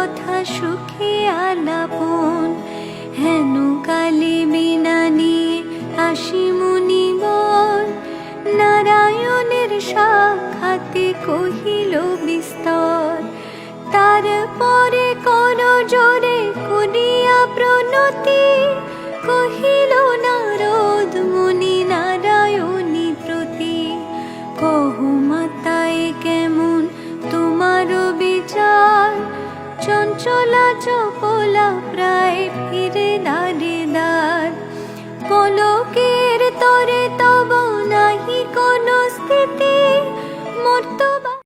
কথা সুখে আলাপন, হেন কালে বিনা নিয়ে আসি মুনিবর। নারায়ণের সাক্ষাতে কহিল বিস্তর, তারপরে কর জোরে করিয়া প্রণতি। কহিল নারদ মুনি নারায়ণী প্রতি, কহ মাতায় কেমন তোমার বিচার। চঞ্চলা চপলা প্রায় ফিরে দ্বারে দ্বার, পলকের তরে তব নাহি কোন স্থিতি।